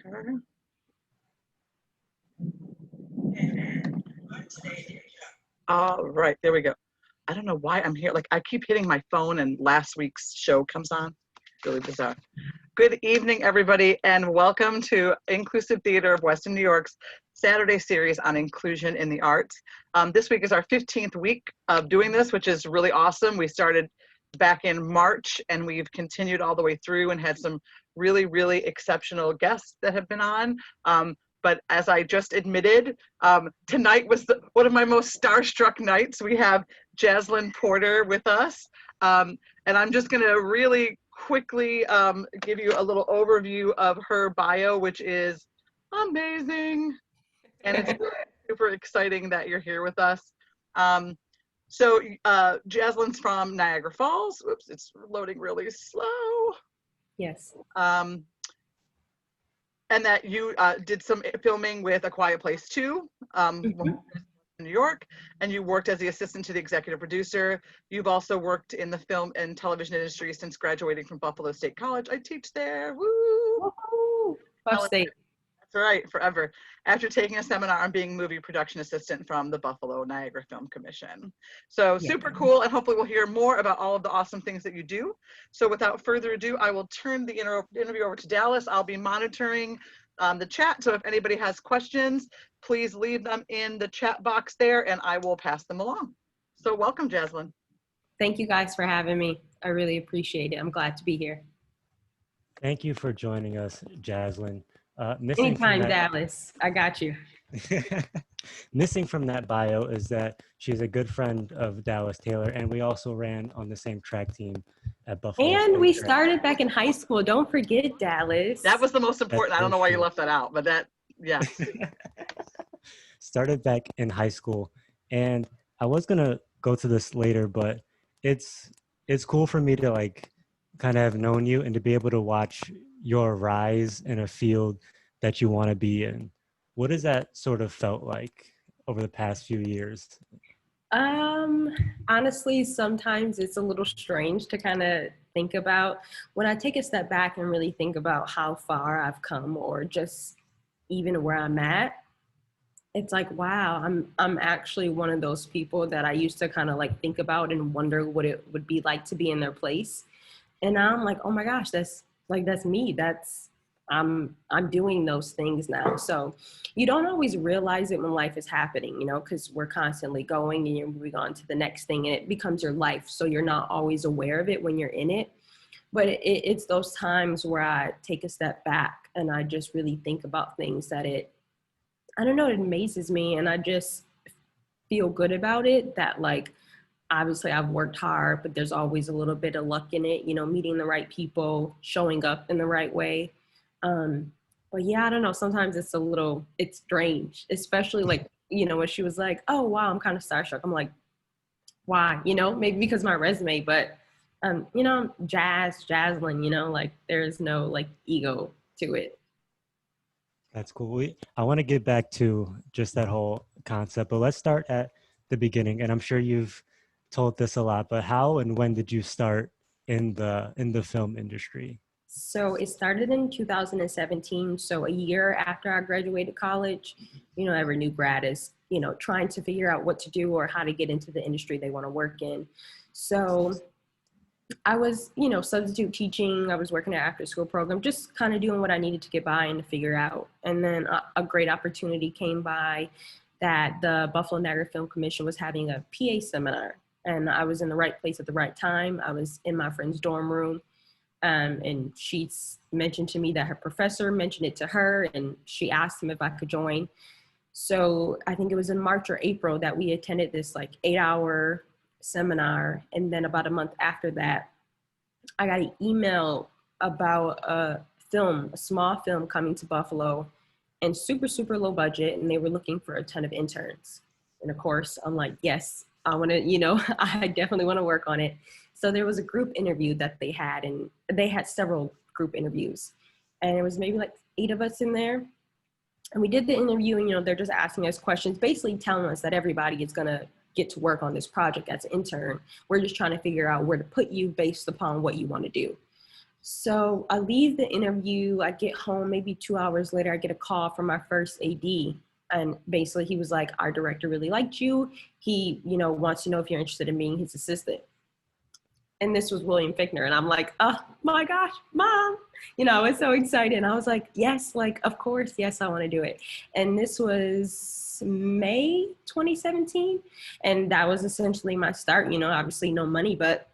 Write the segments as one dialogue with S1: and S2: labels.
S1: her. All right, there we go. I don't know why I'm here. Like, I keep hitting my phone and last week's show comes on. Really bizarre. Good evening, everybody, and welcome to Inclusive Theater of Western New York's Saturday series on inclusion in the arts. This week is our 15th week of doing this, which is really awesome. We started back in March and we've continued all the way through and had some really, really exceptional guests that have been on. But as I just admitted, tonight was one of my most starstruck nights. We have Jazlyn Porter with us. And I'm just gonna really quickly give you a little overview of her bio, which is amazing. And it's super exciting that you're here with us. So Jazlyn's from Niagara Falls. Oops, it's loading really slow.
S2: Yes.
S1: And that you did some filming with A Quiet Place 2 in New York, and you worked as the assistant to the executive producer. You've also worked in the film and television industry since graduating from Buffalo State College. I teach there, woo!
S2: Buff State.
S1: That's right, forever. After taking a seminar on being movie production assistant from the Buffalo Niagara Film Commission. So super cool, and hopefully we'll hear more about all of the awesome things that you do. So without further ado, I will turn the interview over to Dallas. I'll be monitoring the chat, so if anybody has questions, please leave them in the chat box there and I will pass them along. So welcome, Jazlyn.
S2: Thank you guys for having me. I really appreciate it. I'm glad to be here.
S3: Thank you for joining us, Jazlyn.
S2: Anytime, Dallas. I got you.
S3: Missing from that bio is that she's a good friend of Dallas Taylor, and we also ran on the same track team at Buffalo.
S2: And we started back in high school. Don't forget, Dallas.
S1: That was the most important. I don't know why you left that out, but that, yeah.
S3: Started back in high school, and I was gonna go to this later, but it's cool for me to like kind of have known you and to be able to watch your rise in a field that you want to be in. What has that sort of felt like over the past few years?
S2: Honestly, sometimes it's a little strange to kind of think about. When I take a step back and really think about how far I've come or just even where I'm at, it's like, wow, I'm actually one of those people that I used to kind of like think about and wonder what it would be like to be in their place. And now I'm like, oh my gosh, that's me. I'm doing those things now. So you don't always realize it when life is happening, because we're constantly going and you're moving on to the next thing and it becomes your life. So you're not always aware of it when you're in it. But it's those times where I take a step back and I just really think about things that I don't know, it amazes me. And I just feel good about it that like, obviously I've worked hard, but there's always a little bit of luck in it, meeting the right people, showing up in the right way. But yeah, I don't know. Sometimes it's strange, especially like, when she was like, oh, wow, I'm kind of starstruck. I'm like, why? Maybe because my resume, but, Jazlyn, like there's no like ego to it.
S3: That's cool. I want to get back to just that whole concept, but let's start at the beginning. And I'm sure you've told this a lot, but how and when did you start in the film industry?
S2: So it started in 2017. So a year after I graduated college, every new grad is, trying to figure out what to do or how to get into the industry they want to work in. So I was, substitute teaching. I was working at after school program, just kind of doing what I needed to get by and to figure out. And then a great opportunity came by that the Buffalo Niagara Film Commission was having a PA seminar. And I was in the right place at the right time. I was in my friend's dorm room. And she mentioned to me that her professor mentioned it to her and she asked him if I could join. So I think it was in March or April that we attended this like 8-hour seminar. And then about a month after that, I got an email about a small film coming to Buffalo and super, super low budget. And they were looking for a ton of interns. And of course, I'm like, yes, I want to, I definitely want to work on it. So there was a group interview that they had, and they had several group interviews. And it was maybe like 8 of us in there. And we did the interview and, they're just asking us questions, basically telling us that everybody is going to get to work on this project as an intern. We're just trying to figure out where to put you based upon what you want to do. So I leave the interview, I get home, maybe 2 hours later, I get a call from my first AD. And basically he was like, our director really liked you. He, wants to know if you're interested in being his assistant. And this was William Fichtner. And I'm like, oh my gosh, mom, I was so excited. I was like, yes, like, of course, yes, I want to do it. And this was May 2017. And that was essentially my start, obviously no money, but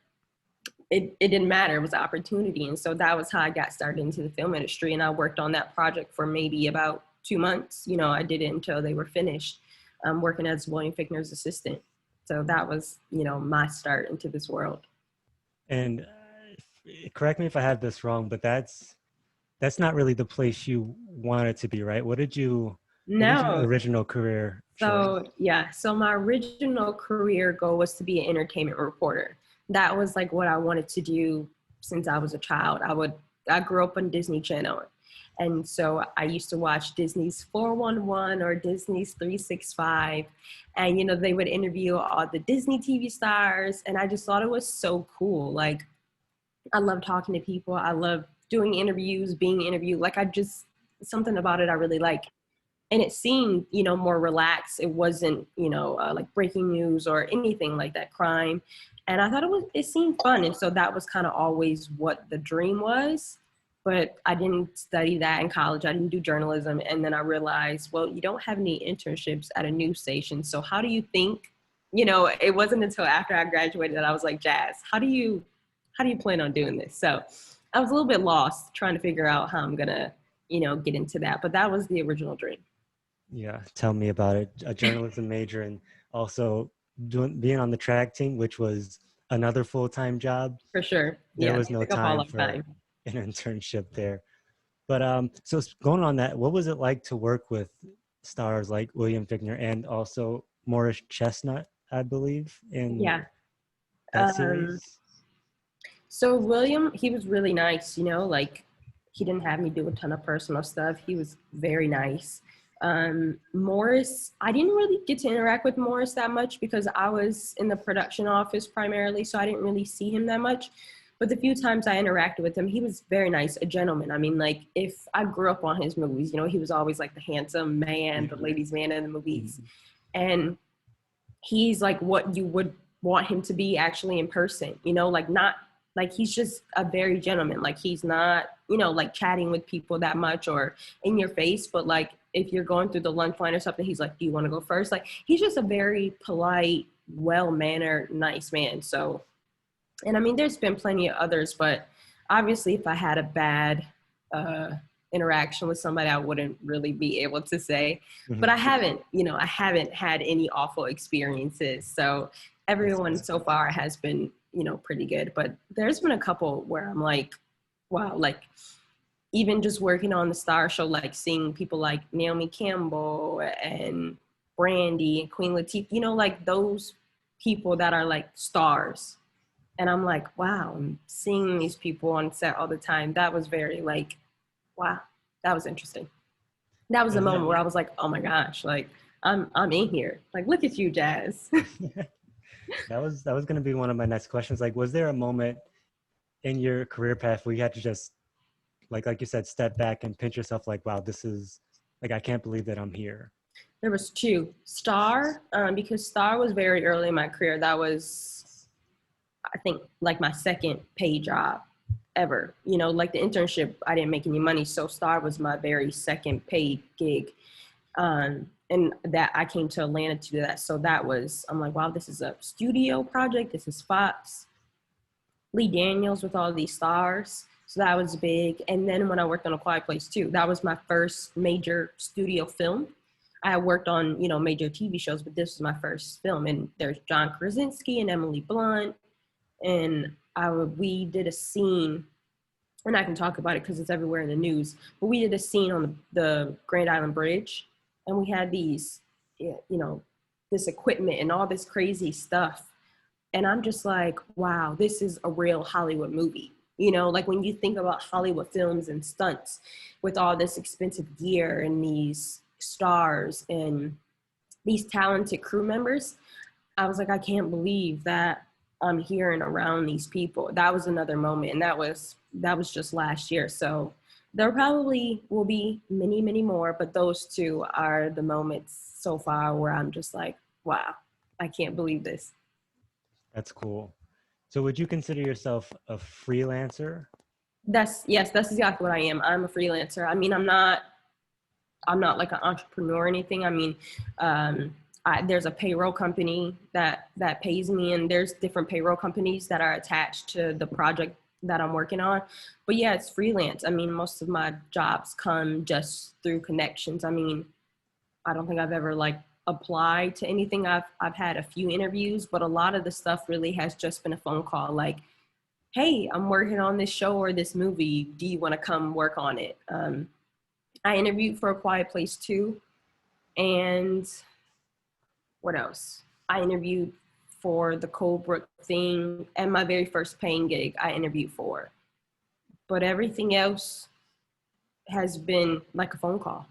S2: it didn't matter. It was an opportunity. And so that was how I got started into the film industry. And I worked on that project for maybe about 2 months. I did it until they were finished, working as William Fichtner's assistant. So that was, my start into this world.
S3: And correct me if I have this wrong, but that's not really the place you wanted to be, right? What did your original career choice?
S2: So my original career goal was to be an entertainment reporter. That was like what I wanted to do since I was a child. I grew up on Disney Channel. And so I used to watch Disney's 411 or Disney's 365. And, they would interview all the Disney TV stars. And I just thought it was so cool. Like, I love talking to people. I love doing interviews, being interviewed. Like, something about it I really like. And it seemed, more relaxed. It wasn't, like breaking news or anything like that, crime. And I thought it seemed fun. And so that was kind of always what the dream was. But I didn't study that in college. I didn't do journalism. And then I realized, well, you don't have any internships at a news station. So how do you think, it wasn't until after I graduated that I was like, Jazz, how do you plan on doing this? So I was a little bit lost trying to figure out how I'm going to, get into that. But that was the original dream.
S3: Yeah, tell me about it. A journalism major and also being on the track team, which was another full-time job.
S2: For sure.
S3: There was no time for an internship there. But so going on that, what was it like to work with stars like William Fichtner and also Morris Chestnut, I believe, in that series?
S2: So William, he was really nice, like he didn't have me do a ton of personal stuff. He was very nice. Morris, I didn't really get to interact with Morris that much because I was in the production office primarily, so I didn't really see him that much. But the few times I interacted with him, he was very nice, a gentleman. I mean, like, if I grew up on his movies, he was always like the handsome man, the ladies' man in the movies. And he's like what you would want him to be actually in person, like not like he's just a very gentleman. Like he's not, like chatting with people that much or in your face, but like if you're going through the lunch line or something, he's like, do you want to go first? Like he's just a very polite, well-mannered, nice man. So, and I mean, there's been plenty of others, but obviously if I had a bad interaction with somebody, I wouldn't really be able to say, but I haven't had any awful experiences. So everyone so far has been, pretty good, but there's been a couple where I'm like, wow, like even just working on the Star Show, like seeing people like Naomi Campbell and Brandy and Queen Latifah, like those people that are like stars. And I'm like, wow, I'm seeing these people on set all the time. That was very like, wow, that was interesting. That was a moment where I was like, oh my gosh, like I'm in here. Like, look at you, Jazz.
S3: That was going to be one of my next questions. Like, was there a moment in your career path where you had to just, like you said, step back and pinch yourself like, wow, this is, like, I can't believe that I'm here?
S2: There was two. Star, because Star was very early in my career. That was, I think, like my second paid job ever. Like the internship, I didn't make any money. So Star was my very second paid gig. And that I came to Atlanta to do that. So that was, I'm like, wow, this is a studio project. This is Fox. Lee Daniels with all these stars. So that was big. And then when I worked on A Quiet Place too, that was my first major studio film. I worked on, major TV shows, but this was my first film. And there's John Krasinski and Emily Blunt. And we did a scene, and I can talk about it because it's everywhere in the news, but we did a scene on the Grand Island Bridge. And we had these, this equipment and all this crazy stuff. And I'm just like, wow, this is a real Hollywood movie. Like when you think about Hollywood films and stunts with all this expensive gear and these stars and these talented crew members, I was like, I can't believe that I'm here and around these people. That was another moment, and that was just last year. So there probably will be many, many more, but those two are the moments so far where I'm just like, wow, I can't believe this.
S3: That's cool. So would you consider yourself a freelancer?
S2: Yes, that's exactly what I am. I'm a freelancer. I mean, I'm not like an entrepreneur or anything. I mean, there's a payroll company that pays me, and there's different payroll companies that are attached to the project that I'm working on. But yeah, it's freelance. I mean, most of my jobs come just through connections. I mean, I don't think I've ever like applied to anything. I've had a few interviews, but a lot of the stuff really has just been a phone call. Like, hey, I'm working on this show or this movie. Do you want to come work on it? I interviewed for A Quiet Place too, and what else? I interviewed for the Colebrook thing, and my very first paying gig I interviewed for. But everything else has been like a phone call.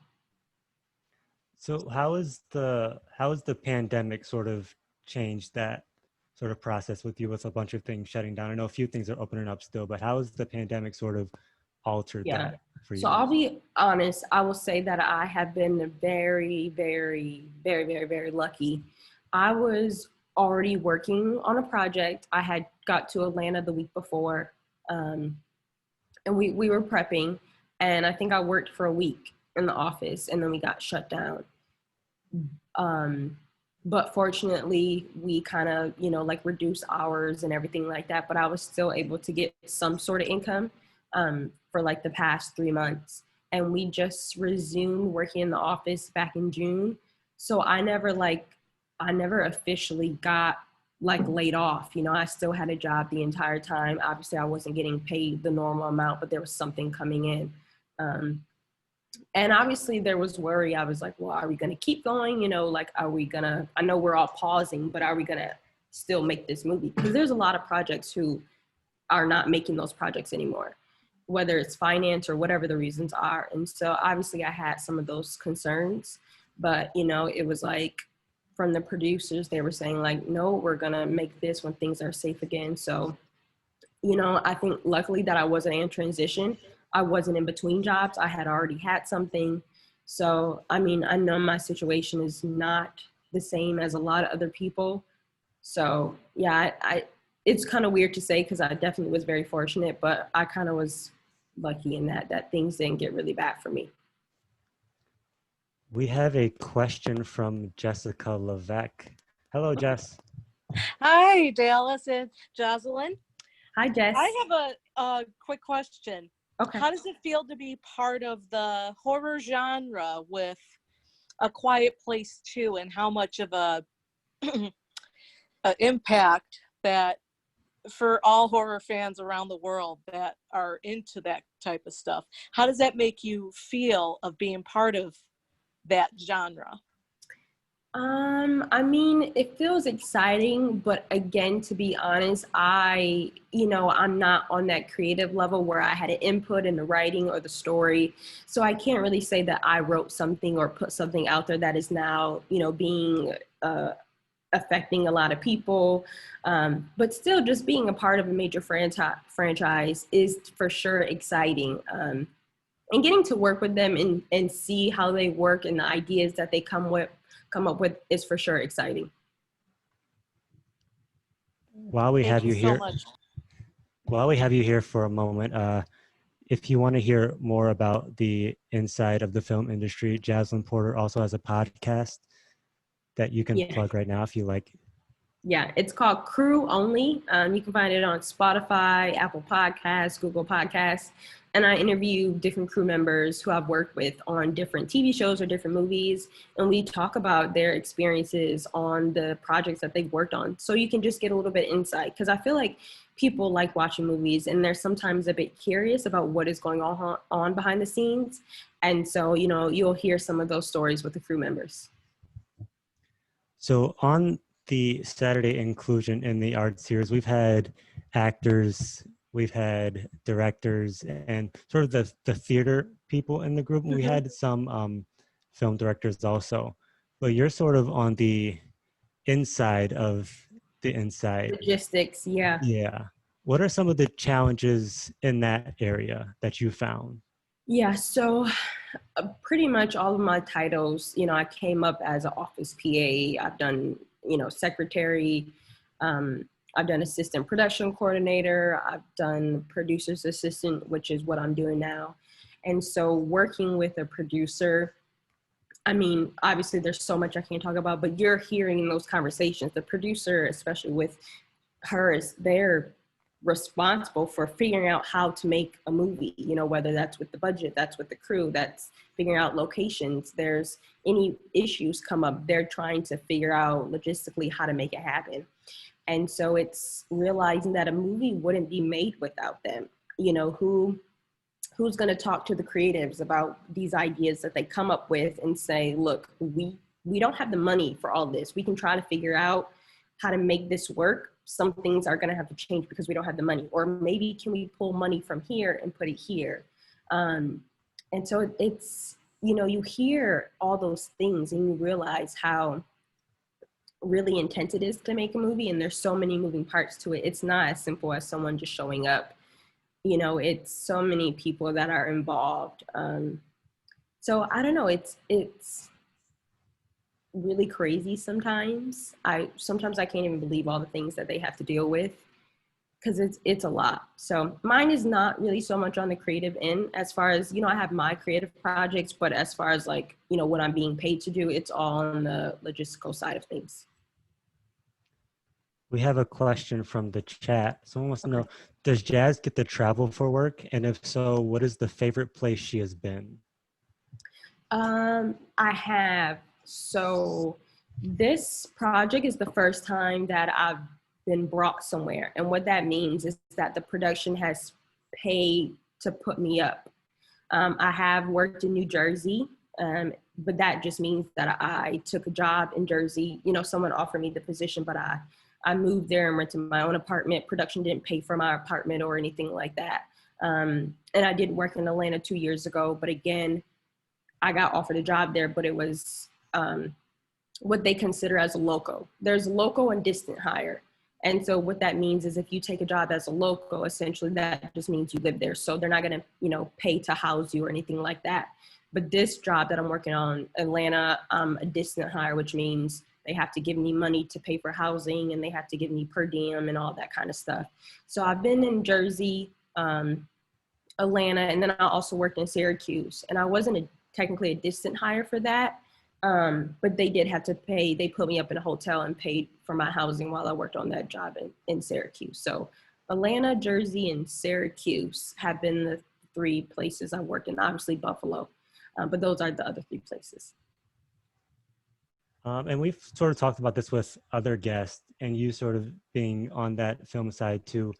S3: So how is the pandemic sort of changed that sort of process with you with a bunch of things shutting down? I know a few things are opening up still, but how has the pandemic sort of altered
S2: Yeah.
S3: that for
S2: So
S3: you?
S2: I'll be honest, I will say that I have been very, very, very, very, very lucky. I was already working on a project. I had got to Atlanta the week before, and we were prepping, and I think I worked for a week in the office, and then we got shut down. Um, but fortunately, we kind of, like reduced hours and everything like that. But I was still able to get some sort of income for like the past 3 months. And we just resumed working in the office back in June. So I never officially got like laid off. I still had a job the entire time. Obviously, I wasn't getting paid the normal amount, but there was something coming in. And obviously there was worry. I was like, well, are we going to keep going? Like, are we going to, I know we're all pausing, but are we going to still make this movie? Because there's a lot of projects who are not making those projects anymore, whether it's finance or whatever the reasons are. And so obviously I had some of those concerns, but it was like from the producers, they were saying like, no, we're going to make this when things are safe again. So I think luckily that I wasn't in transition. I wasn't in between jobs. I had already had something. So, I mean, I know my situation is not the same as a lot of other people. So, yeah, it's kind of weird to say because I definitely was very fortunate, but I kind of was lucky in that things didn't get really bad for me.
S3: We have a question from Jessica Levesque. Hello, Jess.
S4: Hi, Dallas and Jazlyn.
S2: Hi, Jess.
S4: I have a quick question.
S2: Okay.
S4: How does it feel to be part of the horror genre with A Quiet Place 2, and how much of a impact that for all horror fans around the world that are into that type of stuff? How does that make you feel of being part of that genre?
S2: I mean, it feels exciting, but again, to be honest, I'm not on that creative level where I had an input in the writing or the story. So I can't really say that I wrote something or put something out there that is now, being, affecting a lot of people. But still just being a part of a major franchise is for sure exciting. And getting to work with them and see how they work and the ideas that they come up with is for sure exciting.
S3: While we
S4: Thank
S3: have
S4: you
S3: you
S4: so
S3: here,
S4: much.
S3: while we have you here for a moment, if you want to hear more about the inside of the film industry, Jazlyn Porter also has a podcast that you can
S2: Yeah.
S3: plug right now if you like.
S2: Yeah, it's called Crew Only. You can find it on Spotify, Apple Podcasts, Google Podcasts. And I interview different crew members who I've worked with on different TV shows or different movies. And we talk about their experiences on the projects that they've worked on. So you can just get a little bit insight. Because I feel like people like watching movies and they're sometimes a bit curious about what is going on behind the scenes. And so, you'll hear some of those stories with the crew members.
S3: So on the Saturday Inclusion in the Arts series, we've had actors, we've had directors, and sort of the theater people in the group. And we had some film directors also. But you're sort of on the inside of the inside.
S2: Logistics, yeah.
S3: Yeah. What are some of the challenges in that area that you found?
S2: Yeah, so pretty much all of my titles, I came up as an office PA. I've done, secretary. Um, I've done assistant production coordinator. I've done producer's assistant, which is what I'm doing now. And so working with a producer, I mean, obviously there's so much I can't talk about, but you're hearing those conversations. The producer, especially with her, is they're responsible for figuring out how to make a movie, whether that's with the budget, that's with the crew, that's figuring out locations. There's any issues come up, they're trying to figure out logistically how to make it happen. And so it's realizing that a movie wouldn't be made without them. Who's going to talk to the creatives about these ideas that they come up with and say, look, we don't have the money for all this. We can try to figure out how to make this work. Some things are going to have to change because we don't have the money. Or maybe can we pull money from here and put it here? And so it's, you hear all those things and you realize how really intense it is to make a movie. And there's so many moving parts to it. It's not as simple as someone just showing up. It's so many people that are involved. So I don't know, it's really crazy sometimes. Sometimes I can't even believe all the things that they have to deal with because it's a lot. So mine is not really so much on the creative end as far as, I have my creative projects, but as far as like, what I'm being paid to do, it's all on the logistical side of things.
S3: We have a question from the chat. Someone wants to know, does Jazz get to travel for work? And if so, what is the favorite place she has been?
S2: I have. So this project is the first time that I've been brought somewhere. And what that means is that the production has paid to put me up. I have worked in New Jersey, but that just means that I took a job in Jersey. Someone offered me the position, but I moved there and rented my own apartment. Production didn't pay for my apartment or anything like that. And I did work in Atlanta 2 years ago, but again, I got offered a job there, but it was what they consider as a loco. There's loco and distant hire. And so what that means is if you take a job as a loco, essentially that just means you live there. So they're not gonna, pay to house you or anything like that. But this job that I'm working on, Atlanta, a distant hire, which means they have to give me money to pay for housing and they have to give me per diem and all that kind of stuff. So I've been in Jersey, Atlanta, and then I also worked in Syracuse. And I wasn't technically a distant hire for that, but they did have to pay. They put me up in a hotel and paid for my housing while I worked on that job in Syracuse. So Atlanta, Jersey, and Syracuse have been the 3 places I've worked in, obviously Buffalo, but those are the other 3 places.
S3: And we've sort of talked about this with other guests and you sort of being on that film side too.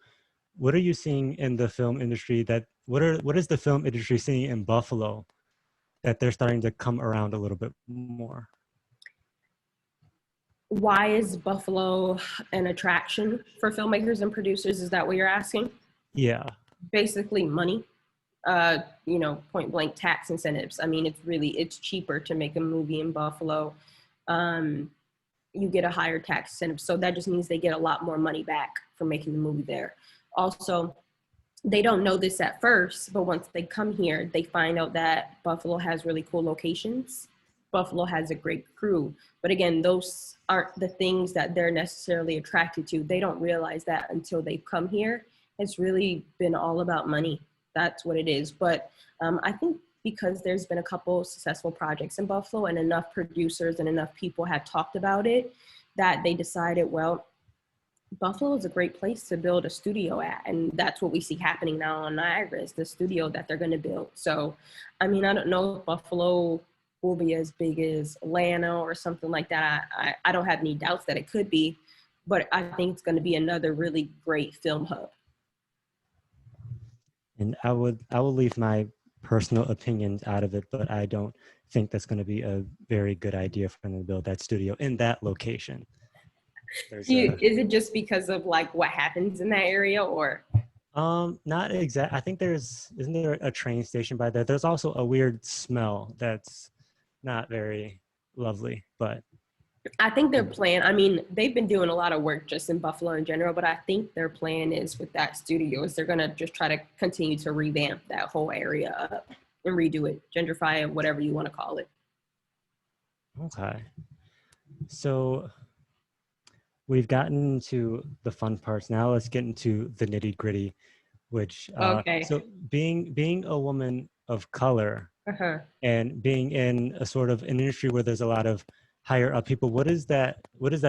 S3: What are you seeing in the film industry what is the film industry seeing in Buffalo that they're starting to come around a little bit more?
S2: Why is Buffalo an attraction for filmmakers and producers? Is that what you're asking?
S3: Yeah.
S2: Basically money, point blank tax incentives. I mean, it's cheaper to make a movie in Buffalo. You get a higher tax incentive. So that just means they get a lot more money back for making the movie there. Also, they don't know this at first, but once they come here, they find out that Buffalo has really cool locations. Buffalo has a great crew. But again, those aren't the things that they're necessarily attracted to. They don't realize that until they come here. It's really been all about money. That's what it is. But I think because there's been a couple successful projects in Buffalo and enough producers and enough people have talked about it, that they decided, well, Buffalo is a great place to build a studio at. And that's what we see happening now on Niagara is the studio that they're going to build. So, I mean, I don't know if Buffalo will be as big as Atlanta or something like that. I don't have any doubts that it could be, but I think it's going to be another really great film hub.
S3: And I will leave my personal opinions out of it, but I don't think that's going to be a very good idea for them to build that studio in that location.
S2: Is it just because of like what happens in that area or?
S3: Not exact. I think isn't there a train station by there? There's also a weird smell that's not very lovely, but
S2: I think their plan, I mean, they've been doing a lot of work just in Buffalo in general, but I think their plan is with that studio is they're going to just try to continue to revamp that whole area up and redo it, gentrify it, whatever you want to call it.
S3: Okay. So we've gotten to the fun parts. Now let's get into the nitty gritty, which,
S2: Okay.
S3: so being a woman of color
S2: Uh-huh.
S3: and being in a sort of an industry where there's a lot of higher up people, what has that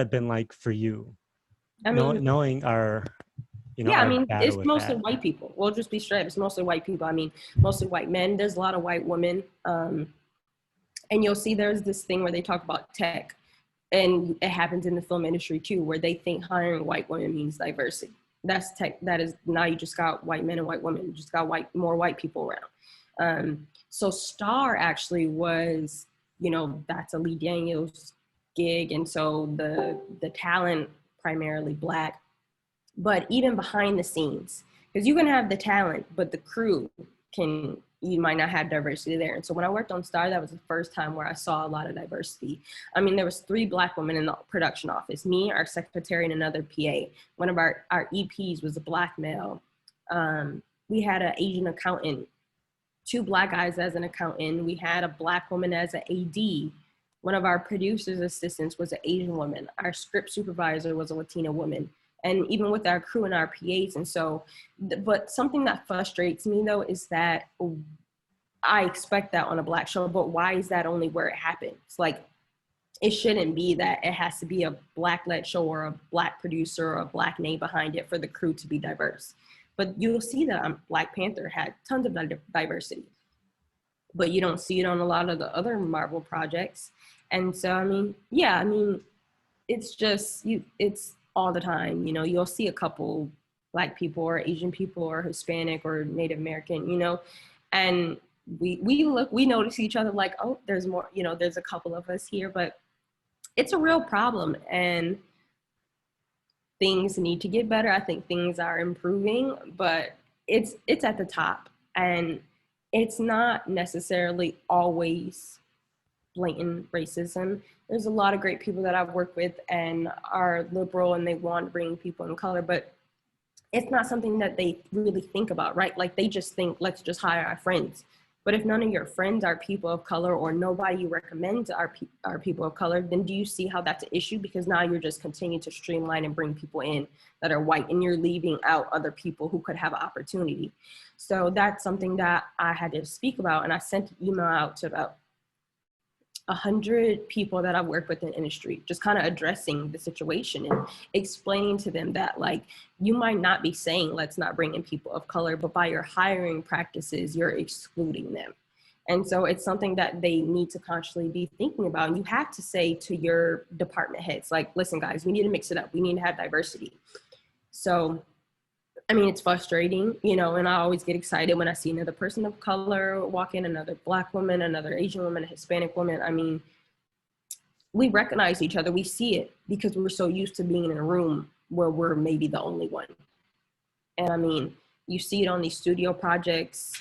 S3: been like for you?
S2: I mean,
S3: Knowing our,
S2: yeah, I
S3: our
S2: mean,
S3: battle
S2: it's
S3: with
S2: mostly
S3: that.
S2: white people. We'll just be straight. It's mostly white people. I mean, mostly white men. There's a lot of white women. And you'll see there's this thing where they talk about tech. And it happens in the film industry too, where they think hiring white women means diversity. That's tech. That is, now you just got white men and white women. You just got more white people around. So Star actually was, that's a Lee Daniels gig. And so the talent primarily Black, but even behind the scenes, because you can have the talent, but the crew you might not have diversity there. And so when I worked on Star, that was the first time where I saw a lot of diversity. I mean, there was 3 Black women in the production office, me, our secretary, and another PA. One of our EPs was a Black male. We had an Asian accountant, 2 Black guys as an accountant. We had a Black woman as an AD. One of our producer's assistants was an Asian woman. Our script supervisor was a Latina woman. And even with our crew and our PAs. And so, but something that frustrates me though, is that I expect that on a Black show, but why is that only where it happens? Like, it shouldn't be that it has to be a Black-led show or a Black producer or a Black name behind it for the crew to be diverse. But you'll see that Black Panther had tons of diversity, but you don't see it on a lot of the other Marvel projects. And so, I mean, yeah, I mean, it's just, it's all the time, you'll see a couple Black people or Asian people or Hispanic or Native American, and we notice each other like, oh, there's more, there's a couple of us here, but it's a real problem and things need to get better. I think things are improving, but it's at the top, and it's not necessarily always blatant racism. There's a lot of great people that I've worked with and are liberal and they want to bring people in color, but it's not something that they really think about, right? Like, they just think, let's just hire our friends. But if none of your friends are people of color or nobody you recommend are people of color, then do you see how that's an issue? Because now you're just continuing to streamline and bring people in that are white, and you're leaving out other people who could have an opportunity. So that's something that I had to speak about, and I sent an email out to about 100 people that I've worked with in the industry, just kind of addressing the situation and explaining to them that, like, you might not be saying let's not bring in people of color, but by your hiring practices, you're excluding them. And so it's something that they need to consciously be thinking about. And you have to say to your department heads, like, listen, guys, we need to mix it up. We need to have diversity. So I mean, it's frustrating, and I always get excited when I see another person of color walk in, another Black woman, another Asian woman, a Hispanic woman. I mean, we recognize each other. We see it because we're so used to being in a room where we're maybe the only one. And I mean, you see it on these studio projects.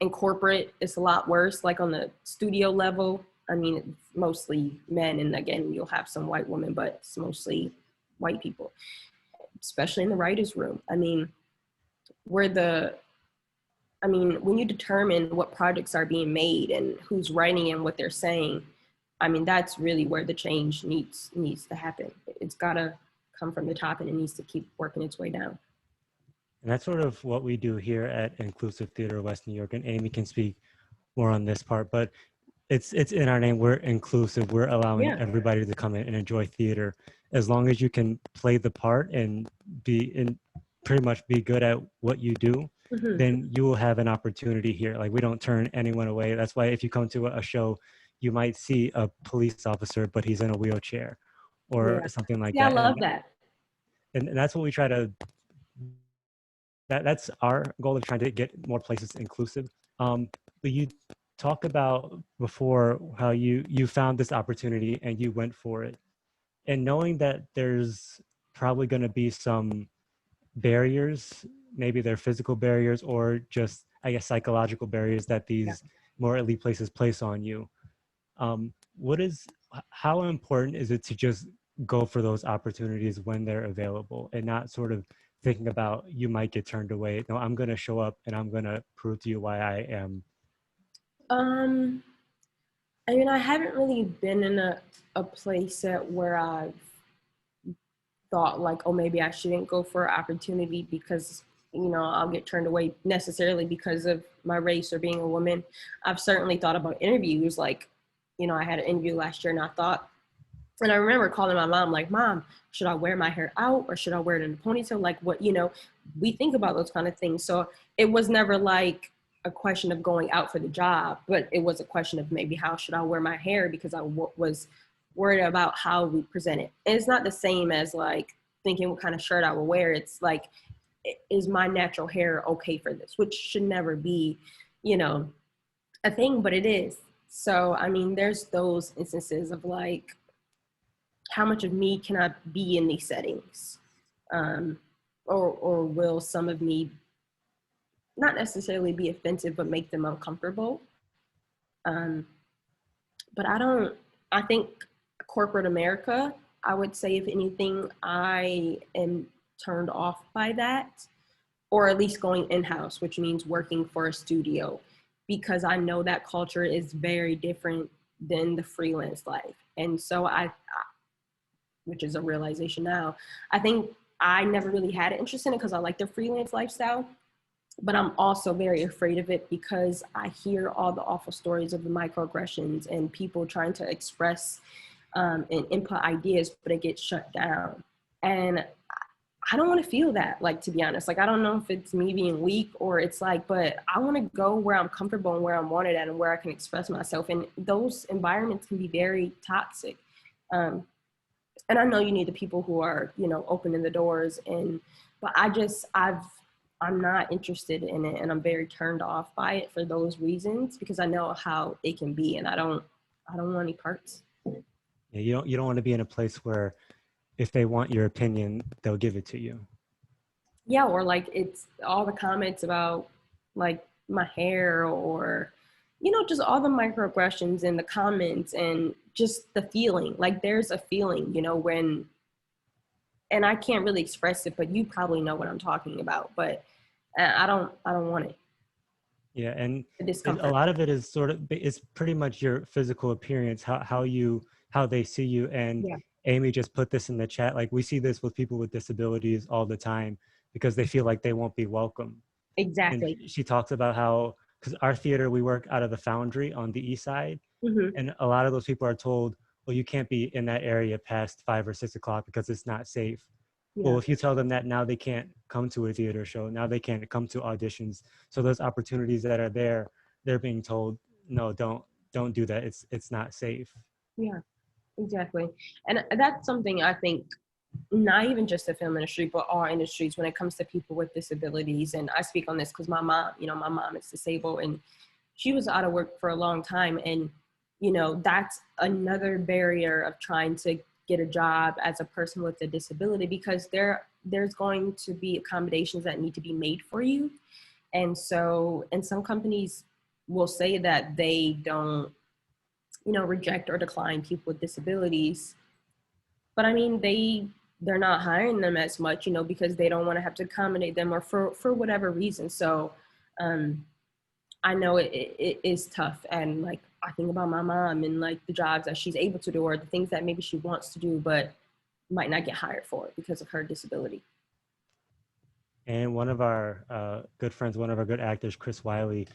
S2: In corporate, it's a lot worse. Like, on the studio level, I mean, it's mostly men. And again, you'll have some white women, but it's mostly white people, especially in the writer's room. I mean, when you determine what projects are being made and who's writing and what they're saying, I mean, that's really where the change needs to happen. It's got to come from the top, and it needs to keep working its way down.
S3: And that's sort of what we do here at Inclusive Theater West New York, and Amy can speak more on this part, but it's in our name. We're inclusive. We're allowing everybody to come in and enjoy theater, as long as you can play the part and pretty much be good at what you do. Mm-hmm. Then you will have an opportunity here. Like, we don't turn anyone away. That's why if you come to a show, you might see a police officer, but he's in a wheelchair or something like that.
S2: Yeah, I love that.
S3: And that's what we try to, that's our goal of trying to get more places inclusive. But you talk about before how you found this opportunity and you went for it. And knowing that there's probably going to be some barriers, maybe they're physical barriers or just, I guess, psychological barriers that these more elite places place on you. What is how important is it to just go for those opportunities when they're available and not sort of thinking about you might get turned away? No, I'm going to show up and I'm going to prove to you why I am.
S2: Um, I mean, I haven't really been in a place where I've thought like, oh, maybe I shouldn't go for an opportunity because, I'll get turned away necessarily because of my race or being a woman. I've certainly thought about interviews. Like, I had an interview last year and and I remember calling my mom, like, Mom, should I wear my hair out or should I wear it in a ponytail? Like, what, we think about those kind of things. So it was never like a question of going out for the job, but it was a question of maybe how should I wear my hair because I was worried about how we present it. And it's not the same as like thinking what kind of shirt I will wear. It's like, is my natural hair okay for this? Which should never be, a thing, but it is. So, I mean, there's those instances of like, how much of me can I be in these settings? Or will some of me not necessarily be offensive, but make them uncomfortable? But I think corporate America, I would say, if anything, I am turned off by that, or at least going in-house, which means working for a studio, because I know that culture is very different than the freelance life. And so which is a realization now, I think I never really had an interest in it because I like the freelance lifestyle, but I'm also very afraid of it because I hear all the awful stories of the microaggressions and people trying to express and input ideas, but it gets shut down. And I don't want to feel that, like, to be honest. Like, I don't know if it's me being weak or it's like, but I want to go where I'm comfortable and where I'm wanted at and where I can express myself. And those environments can be very toxic. And I know you need the people who are, opening the doors but I'm not interested in it, and I'm very turned off by it for those reasons because I know how it can be, and I don't want any parts.
S3: Yeah, you don't want to be in a place where if they want your opinion, they'll give it to you.
S2: Yeah, or like it's all the comments about like my hair or just all the microaggressions in the comments and just the feeling. Like there's a feeling, when, and I can't really express it, but you probably know what I'm talking about, but I don't want it.
S3: Yeah, and
S2: Discomfort.
S3: a lot of it is it's pretty much your physical appearance, how they see you. And
S2: Yeah.
S3: Amy just put this in the chat. Like, we see this with people with disabilities all the time because they feel like they won't be welcome.
S2: Exactly.
S3: And she talks about how, because our theater, we work out of the Foundry on the east side,
S2: Mm-hmm.
S3: and a lot of those people are told, well, you can't be in that area past 5 or 6 o'clock because it's not safe.
S2: Yeah.
S3: Well, if you tell them that, now they can't come to a theater show, now they can't come to auditions. So those opportunities that are there, they're being told, no, don't do that. It's not safe.
S2: Yeah, exactly. And that's something I think, not even just the film industry, but all industries when it comes to people with disabilities. And I speak on this because my mom is disabled and she was out of work for a long time. And, that's another barrier of trying to get a job as a person with a disability, because there's going to be accommodations that need to be made for you. And so, and some companies will say that they don't, reject or decline people with disabilities. But I mean, they're not hiring them as much, because they don't want to have to accommodate them or for whatever reason. So I know it is tough. And like, I think about my mom and like the jobs that she's able to do or the things that maybe she wants to do, but might not get hired for because of her disability.
S3: And one of our good friends, one of our good actors, Chris Wiley,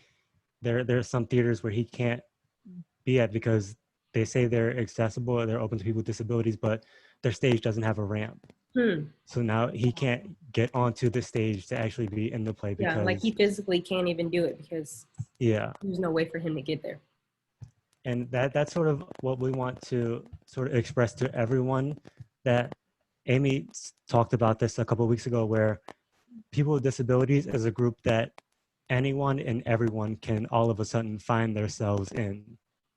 S3: there's some theaters where he can't be at because they say they're accessible or they're open to people with disabilities, but their stage doesn't have a ramp. So now he can't get onto the stage to actually be in the play because
S2: like he physically can't even do it because there's no way for him to get there.
S3: And that's sort of what we want to sort of express to everyone, that Amy talked about this a couple of weeks ago, where people with disabilities is a group that anyone and everyone can all of a sudden find themselves in.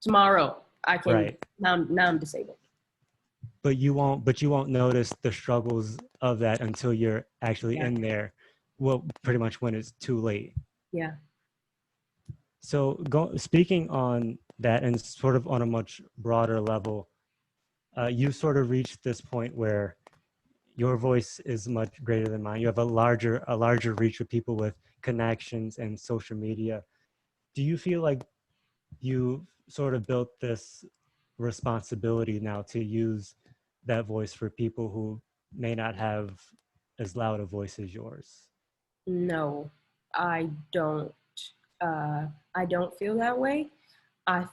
S2: Tomorrow I can,
S3: right.
S2: Now I'm disabled.
S3: But you won't notice the struggles of that until you're actually in there. Well, pretty much when it's too late.
S2: Yeah.
S3: So speaking on that and sort of on a much broader level, you sort of reached this point where your voice is much greater than mine. You have a larger reach of people with connections and social media. Do you feel like you sort of built this responsibility now to use that voice for people who may not have as loud a voice as yours?
S2: No, I don't. I don't feel that way. I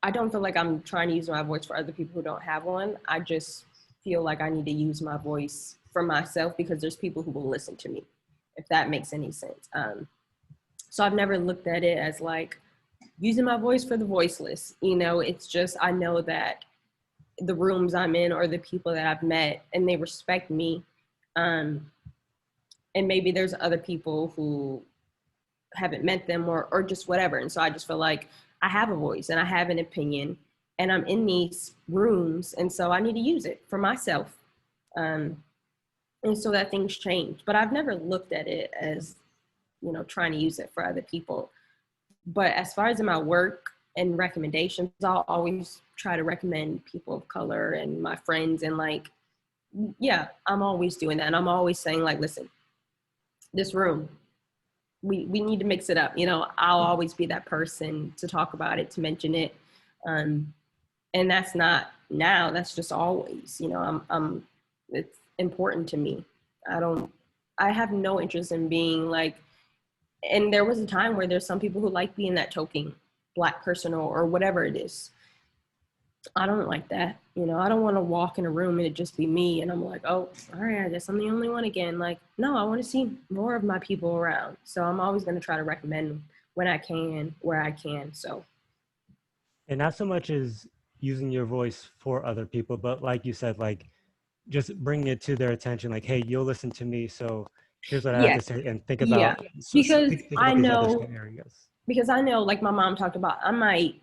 S2: I don't feel like I'm trying to use my voice for other people who don't have one. I just feel like I need to use my voice for myself because there's people who will listen to me, if that makes any sense. So I've never looked at it as like using my voice for the voiceless. You know, it's just I know that the rooms I'm in or the people that I've met and they respect me. Um, and maybe there's other people who haven't met them or just whatever. And so I just feel like I have a voice and I have an opinion and I'm in these rooms. And so I need to use it for myself. And so that things change, but I've never looked at it as, you know, trying to use it for other people. But as far as in my work and recommendations, I'll always try to recommend people of color and my friends. And like, yeah, I'm always doing that. And I'm always saying like, listen, this room, we need to mix it up. You know, I'll always be that person to talk about it, to mention it. And that's not now, that's just always, you know, it's important to me. I have no interest in being like, and there was a time where there's some people who like being that token Black person or whatever it is. I don't like that. You know, I don't want to walk in a room and it just be me. And I'm like, oh, all right, I guess I'm the only one again. Like, no, I want to see more of my people around. So I'm always going to try to recommend when I can, where I can. So.
S3: And not so much as using your voice for other people, but like you said, like just bringing it to their attention, like, hey, you'll listen to me. So here's what I have to
S2: Yes.
S3: say and think
S2: Yeah.
S3: about,
S2: Because
S3: think
S2: I
S3: about these other
S2: know,
S3: areas.
S2: like my mom talked about, I might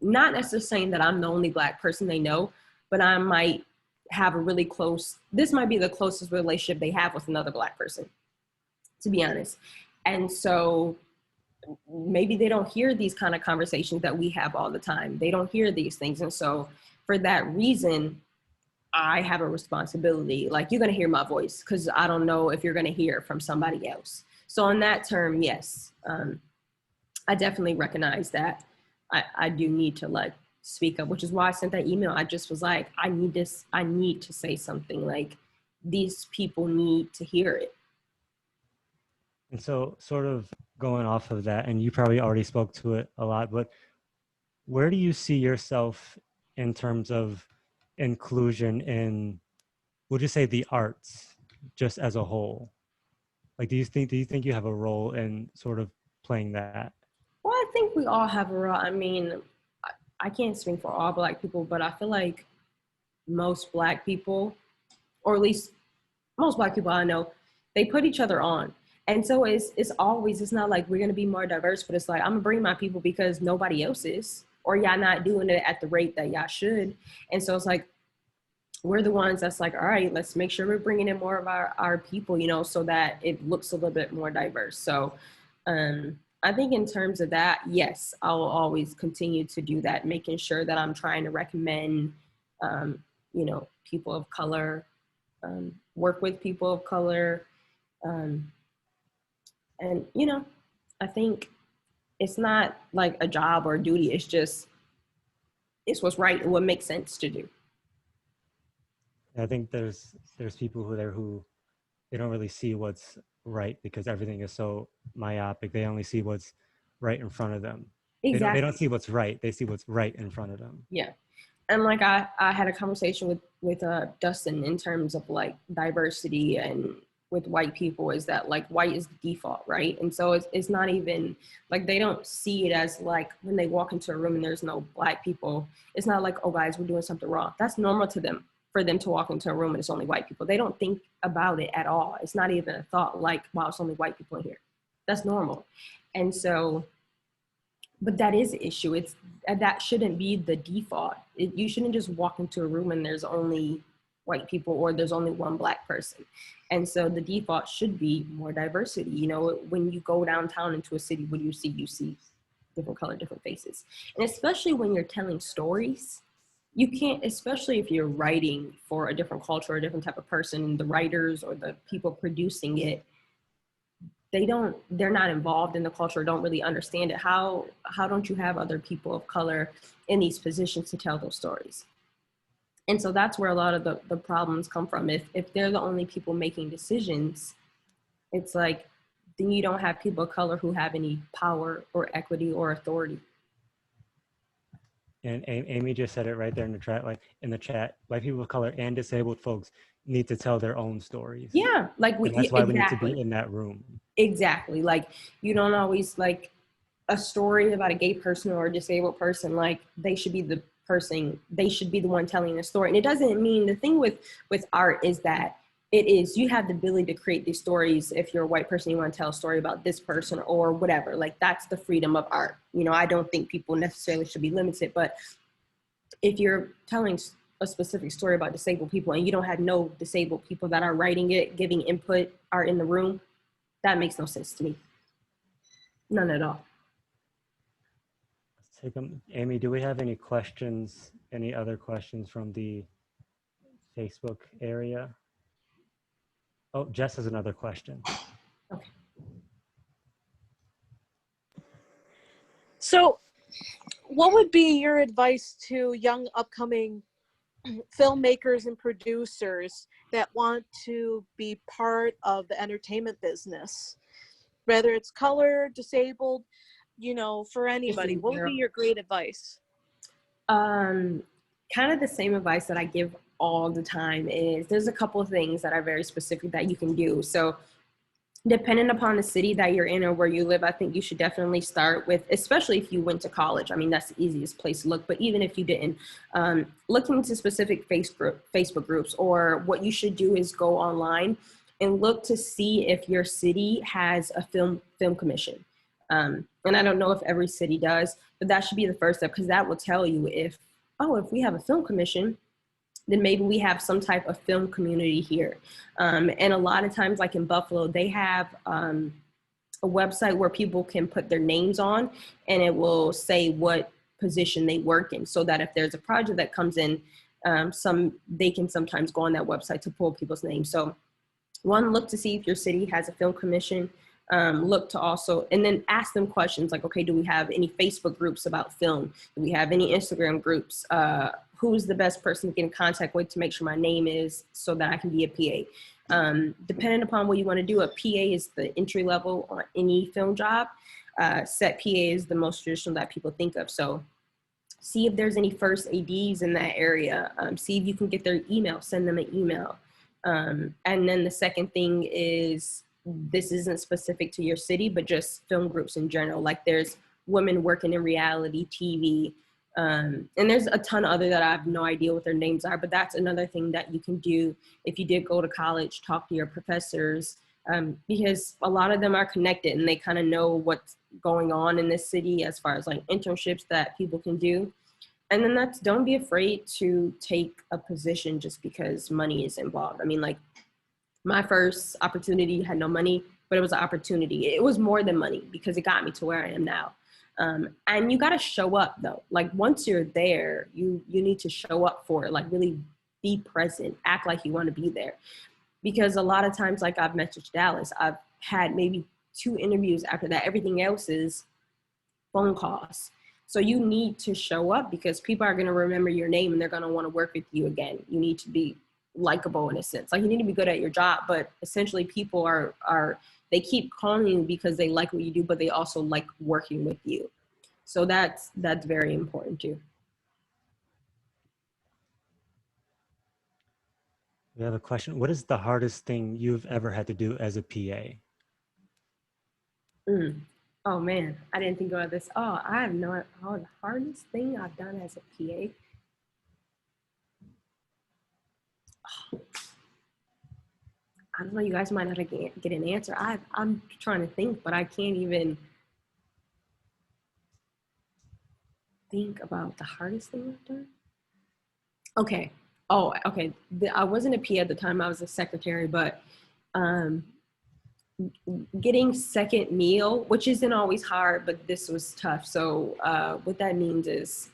S2: not necessarily saying that I'm the only Black person they know, but I might have a really close, this might be the closest relationship they have with another Black person, to be honest. And so maybe they don't hear these kind of conversations that we have all the time. They don't hear these things. And so for that reason, I have a responsibility. Like, you're going to hear my voice because I don't know if you're going to hear from somebody else. So on that term, yes, I definitely recognize that I do need to like speak up, which is why I sent that email. I just was like, I need to say something. Like, these people need to hear it.
S3: And so sort of going off of that, and you probably already spoke to it a lot, but where do you see yourself in terms of inclusion in, would you say, the arts just as a whole? Like, do you think you have a role in sort of playing that?
S2: Well, I think we all have a role. I mean, I can't speak for all Black people, but I feel like most Black people, or at least most Black people I know, they put each other on. And so it's always, it's not like we're gonna be more diverse, but it's like, I'm gonna bring my people because nobody else is, or y'all not doing it at the rate that y'all should. And so it's like, we're the ones that's like, all right, let's make sure we're bringing in more of our people, you know, so that it looks a little bit more diverse. So I think in terms of that, yes, I'll always continue to do that, making sure that I'm trying to recommend, you know, people of color, work with people of color. And, you know, I think it's not like a job or a duty. It's just, it's what's right and what makes sense to do.
S3: I think there's people who they don't really see what's right because everything is so myopic. They only see what's right in front of them.
S2: Exactly.
S3: They don't see what's right. They see what's right in front of them.
S2: Yeah. And like I had a conversation with Dustin in terms of like diversity and with white people, is that like white is the default, right? And so it's not even like, they don't see it as like when they walk into a room and there's no Black people, it's not like, oh guys, we're doing something wrong. That's normal to them, for them to walk into a room and it's only white people. They don't think about it at all. It's not even a thought like, wow, it's only white people in here. That's normal. And so, but that is the issue. It's that shouldn't be the default. You shouldn't just walk into a room and there's only white people or there's only one Black person. And so the default should be more diversity. You know, when you go downtown into a city, what do you see? You see different color, different faces. And especially when you're telling stories, you can't, especially if you're writing for a different culture, a different type of person, the writers or the people producing it, they're not involved in the culture, don't really understand it. How don't you have other people of color in these positions to tell those stories? And so that's where a lot of the problems come from. If they're the only people making decisions, it's like, then you don't have people of color who have any power or equity or authority.
S3: And Amy just said it right there in the chat, like people of color and disabled folks need to tell their own stories.
S2: Yeah, like
S3: and that's why we need to
S2: exactly.
S3: be in that room.
S2: Exactly. Like, you don't always, like, a story about a gay person or a disabled person, like, they should be the person, they should be the one telling the story. And it doesn't mean, the thing with art is that you have the ability to create these stories. If you're a white person, you want to tell a story about this person or whatever, like, that's the freedom of art. You know, I don't think people necessarily should be limited, but if you're telling a specific story about disabled people and you don't have no disabled people that are writing it, giving input, are in the room, that makes no sense to me. None at all.
S3: Let's take them. Amy, do we have any questions, any other questions from the Facebook area? Oh, Jess has another question.
S2: Okay.
S4: So, what would be your advice to young upcoming filmmakers and producers that want to be part of the entertainment business, whether it's color, disabled, you know, for anybody? What would be your great advice?
S2: Kind of the same advice that I give all the time is, there's a couple of things that are very specific that you can do. So depending upon the city that you're in or where you live, I think you should definitely start with, especially if you went to college. I mean, that's the easiest place to look, but even if you didn't, look into specific Facebook groups, or what you should do is go online and look to see if your city has a film commission. And I don't know if every city does, but that should be the first step, because that will tell you if we have a film commission, then maybe we have some type of film community here. And a lot of times, like in Buffalo, they have a website where people can put their names on, and it will say what position they work in, so that if there's a project that comes in, they can sometimes go on that website to pull people's names. So one, look to see if your city has a film commission. Look to also, and then ask them questions like, okay, do we have any Facebook groups about film? Do we have any Instagram groups? Who's the best person to get in contact with to make sure my name is, so that I can be a PA? Depending upon what you want to do, a PA is the entry level on any film job. Set PA is the most traditional that people think of. So see if there's any first ADs in that area. See if you can get their email, send them an email. And then the second thing is, this isn't specific to your city, but just film groups in general. Like, there's women working in reality TV. And there's a ton of other that I have no idea what their names are, but that's another thing that you can do if you did go to college. Talk to your professors, because a lot of them are connected and they kind of know what's going on in this city as far as like internships that people can do. And then don't be afraid to take a position just because money is involved. I mean, like, my first opportunity had no money, but it was an opportunity. It was more than money because it got me to where I am now. And you got to show up though. Like, once you're there, you need to show up for it. Like, really be present, act like you want to be there. Because a lot of times, like, I've messaged Dallas, I've had maybe 2 interviews after that. Everything else is phone calls. So you need to show up, because people are going to remember your name and they're going to want to work with you again. You need to be likable in a sense. Like, you need to be good at your job, but essentially people they keep calling you because they like what you do, but they also like working with you. So that's very important too.
S3: We have a question. What is the hardest thing you've ever had to do as a PA?
S2: Oh man, I didn't think about this. Oh, I have no. Oh, the hardest thing I've done as a PA. Oh, I don't know. You guys might not get an answer. I'm trying to think, but I can't even think about the hardest thing I've done. Okay. Oh, okay. I wasn't a PA at the time. I was a secretary, but getting second meal, which isn't always hard, but this was tough. So what that means is,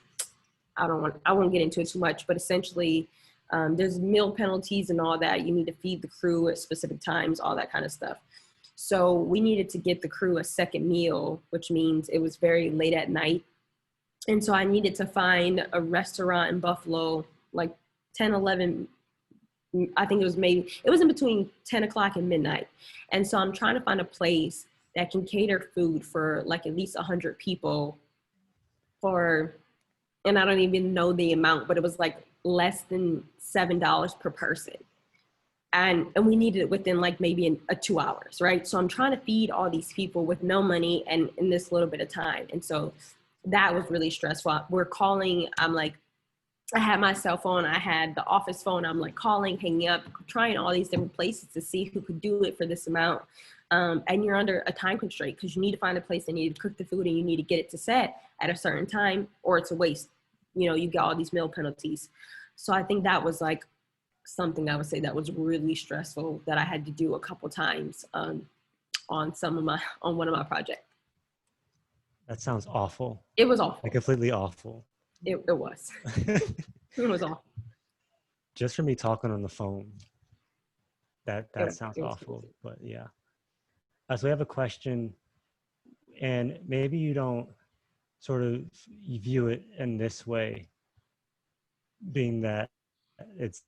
S2: I won't get into it too much, but essentially there's meal penalties and all that. You need to feed the crew at specific times, all that kind of stuff. So we needed to get the crew a second meal, which means it was very late at night. And so I needed to find a restaurant in Buffalo, like 10, 11, I think it was in between 10 o'clock and midnight. And so I'm trying to find a place that can cater food for like at least 100 people and I don't even know the amount, but it was like less than $7 per person. And we needed it within like maybe 2 hours, right? So I'm trying to feed all these people with no money and in this little bit of time. And so that was really stressful. We're calling, I had my cell phone, I had the office phone, I'm like calling, hanging up, trying all these different places to see who could do it for this amount. And you're under a time constraint because you need to find a place and you need to cook the food and you need to get it to set at a certain time or it's a waste. You know, you get all these meal penalties. So I think that was like something I would say that was really stressful that I had to do a couple times on one of my projects.
S3: That sounds awful.
S2: It was awful.
S3: Like completely awful.
S2: It was. It was awful.
S3: Just for me talking on the phone, that sounds awful.
S2: Crazy.
S3: But yeah. So we have a question, and maybe you don't sort of view it in this way, being that it's